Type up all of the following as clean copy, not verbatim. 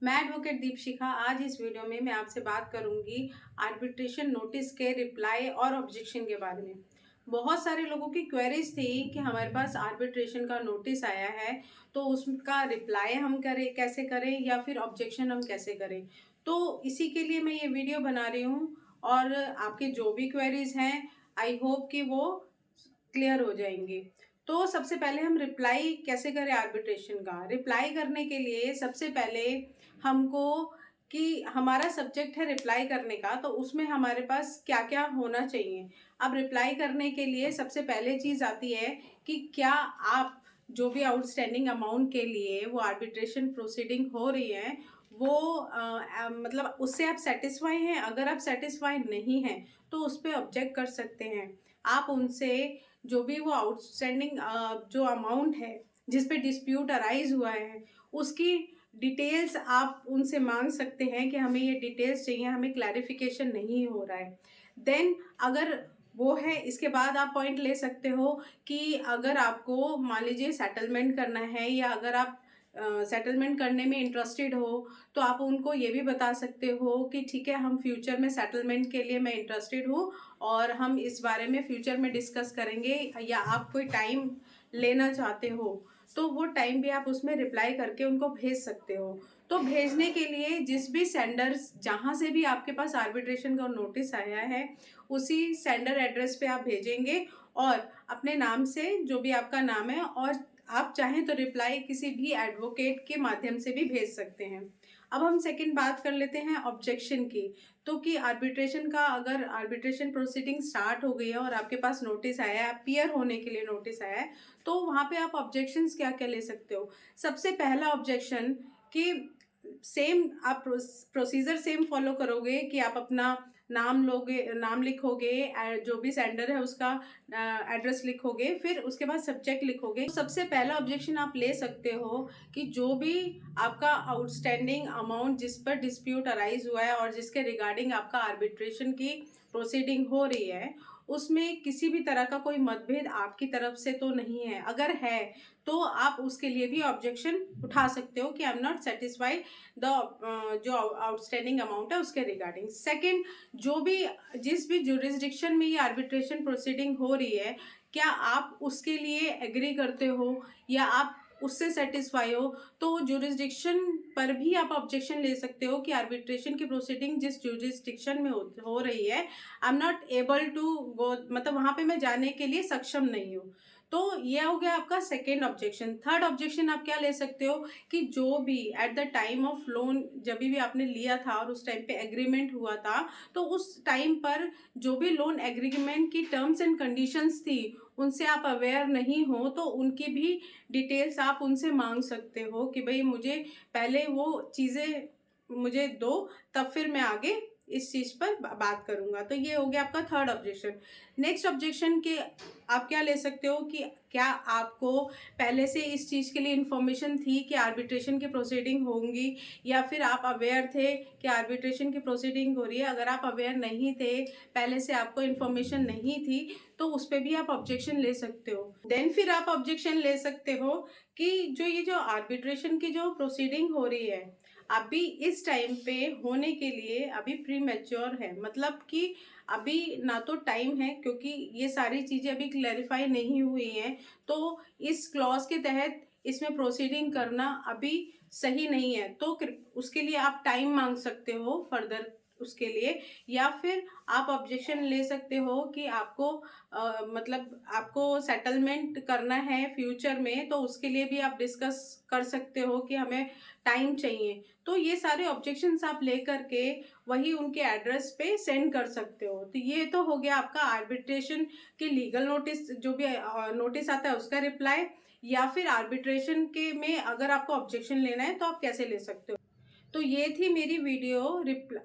मैं एडवोकेट दीपशिखा। आज इस वीडियो में मैं आपसे बात करूंगी आर्बिट्रेशन नोटिस के रिप्लाई और ऑब्जेक्शन के बारे में। बहुत सारे लोगों की क्वेरीज थी कि हमारे पास आर्बिट्रेशन का नोटिस आया है, तो उसका रिप्लाई हम करें कैसे करें या फिर ऑब्जेक्शन हम कैसे करें। तो इसी के लिए मैं ये वीडियो बना रही हूँ और आपके जो भी क्वेरीज हैं, आई होप कि वो क्लियर हो जाएंगी। तो सबसे पहले हम रिप्लाई कैसे करें आर्बिट्रेशन का। रिप्लाई करने के लिए सबसे पहले हमको कि हमारा सब्जेक्ट है रिप्लाई करने का, तो उसमें हमारे पास क्या क्या होना चाहिए। अब रिप्लाई करने के लिए सबसे पहले चीज़ आती है कि क्या आप जो भी आउटस्टैंडिंग अमाउंट के लिए वो आर्बिट्रेशन प्रोसीडिंग हो रही है वो मतलब उससे आप सेटिस्फाई हैं। अगर आप सेटिस्फाई नहीं हैं तो उस पर ऑब्जेक्ट कर सकते हैं। आप उनसे जो भी वो आउटस्टैंडिंग जो अमाउंट है जिस पे डिस्प्यूट अराइज हुआ है उसकी डिटेल्स आप उनसे मांग सकते हैं कि हमें ये डिटेल्स चाहिए, हमें क्लैरिफिकेशन नहीं हो रहा है। देन अगर वो है, इसके बाद आप पॉइंट ले सकते हो कि अगर आपको मान लीजिए सेटलमेंट करना है या अगर आप सेटलमेंट करने में इंटरेस्टेड हो तो आप उनको ये भी बता सकते हो कि ठीक है, हम फ्यूचर में सेटलमेंट के लिए मैं इंटरेस्टेड हूँ और हम इस बारे में फ्यूचर में डिस्कस करेंगे, या आप कोई टाइम लेना चाहते हो तो वो टाइम भी आप उसमें रिप्लाई करके उनको भेज सकते हो। तो भेजने के लिए जिस भी सेंडर्स जहाँ से भी आपके पास आर्बिट्रेशन का नोटिस आया है उसी सेंडर एड्रेस पे आप भेजेंगे और अपने नाम से जो भी आपका नाम है, और आप चाहें तो रिप्लाई किसी भी एडवोकेट के माध्यम से भी भेज सकते हैं। अब हम सेकंड बात कर लेते हैं ऑब्जेक्शन की। तो कि आर्बिट्रेशन का, अगर आर्बिट्रेशन प्रोसीडिंग स्टार्ट हो गई है और आपके पास नोटिस आया है, अपीयर होने के लिए नोटिस आया है, तो वहाँ पे आप ऑब्जेक्शंस क्या क्या ले सकते हो। सबसे पहला ऑब्जेक्शन कि सेम आप प्रोसीजर सेम फॉलो करोगे कि आप अपना नाम लोगे, नाम लिखोगे, जो भी सेंडर है उसका एड्रेस लिखोगे, फिर उसके बाद सब्जेक्ट लिखोगे। तो सबसे पहला ऑब्जेक्शन आप ले सकते हो कि जो भी आपका आउटस्टैंडिंग अमाउंट जिस पर डिस्प्यूट अराइज हुआ है और जिसके रिगार्डिंग आपका आर्बिट्रेशन की प्रोसीडिंग हो रही है उसमें किसी भी तरह का कोई मतभेद आपकी तरफ से तो नहीं है। अगर है तो आप उसके लिए भी ऑब्जेक्शन उठा सकते हो कि आई एम नॉट सेटिस्फाइड द जो आउटस्टैंडिंग अमाउंट है उसके रिगार्डिंग। सेकंड, जो भी जिस भी जुरिस्डिक्शन में ये आर्बिट्रेशन प्रोसीडिंग हो रही है, क्या आप उसके लिए एग्री करते हो या आप उससे सेटिस्फाई हो, तो जुरिस्डिक्शन पर भी आप ऑब्जेक्शन ले सकते हो कि आर्बिट्रेशन की प्रोसीडिंग जिस जुरिस्डिक्शन में हो रही है I am not able to go, मतलब वहां पे मैं जाने के लिए सक्षम नहीं हूँ। तो ये हो गया आपका सेकेंड ऑब्जेक्शन। थर्ड ऑब्जेक्शन आप क्या ले सकते हो कि जो भी at the time of loan, जब भी आपने लिया था और उस टाइम पे एग्रीमेंट हुआ था, तो उस टाइम पर जो भी लोन एग्रीमेंट की टर्म्स एंड कंडीशंस थी उनसे आप अवेयर नहीं हो तो उनकी भी डिटेल्स आप उनसे मांग सकते हो कि भाई मुझे पहले वो चीज़ें मुझे दो, तब फिर मैं आगे इस चीज़ पर बात करूंगा। तो ये हो गया आपका थर्ड ऑब्जेक्शन। नेक्स्ट ऑब्जेक्शन के आप क्या ले सकते हो कि क्या आपको पहले से इस चीज़ के लिए इन्फॉर्मेशन थी कि आर्बिट्रेशन की प्रोसीडिंग होंगी, या फिर आप अवेयर थे कि आर्बिट्रेशन की प्रोसीडिंग हो रही है। अगर आप अवेयर नहीं थे, पहले से आपको इन्फॉर्मेशन नहीं थी, तो उस पर भी आप ऑब्जेक्शन ले सकते हो। देन फिर आप ऑब्जेक्शन ले सकते हो कि जो आर्बिट्रेशन की जो प्रोसीडिंग हो रही है अभी इस टाइम पे होने के लिए अभी प्री मैच्योर है, मतलब कि अभी ना तो टाइम है क्योंकि ये सारी चीज़ें अभी क्लैरिफाई नहीं हुई हैं, तो इस क्लॉज के तहत इसमें प्रोसीडिंग करना अभी सही नहीं है। तो उसके लिए आप टाइम मांग सकते हो फर्दर उसके लिए, या फिर आप ऑब्जेक्शन ले सकते हो कि आपको मतलब आपको सेटलमेंट करना है फ्यूचर में, तो उसके लिए भी आप डिस्कस कर सकते हो कि हमें टाइम चाहिए। तो ये सारे ऑब्जेक्शंस आप लेकर के वही उनके एड्रेस पे सेंड कर सकते हो। तो ये तो हो गया आपका आर्बिट्रेशन के लीगल नोटिस, जो भी नोटिस आता है उसका रिप्लाई, या फिर आर्बिट्रेशन के में अगर आपको ऑब्जेक्शन लेना है तो आप कैसे ले सकते हो। तो ये थी मेरी वीडियो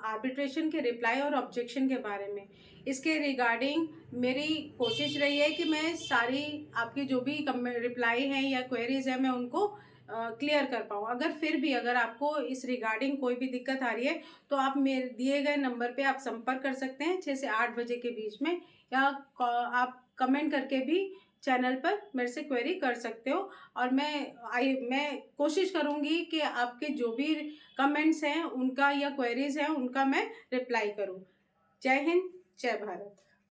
आर्बिट्रेशन के रिप्लाई और ऑब्जेक्शन के बारे में। इसके रिगार्डिंग मेरी कोशिश रही है कि मैं सारी आपकी जो भी रिप्लाई हैं या क्वेरीज हैं मैं उनको क्लियर कर पाऊँ। अगर फिर भी अगर आपको इस रिगार्डिंग कोई भी दिक्कत आ रही है तो आप मेरे दिए गए नंबर पे आप संपर्क कर सकते हैं 6 से 8 बजे के बीच में, या आप कमेंट करके भी चैनल पर मेरे से क्वेरी कर सकते हो। और मैं कोशिश करूँगी कि आपके जो भी कमेंट्स हैं उनका या क्वेरीज़ हैं उनका मैं रिप्लाई करूँ। जय हिंद, जय भारत।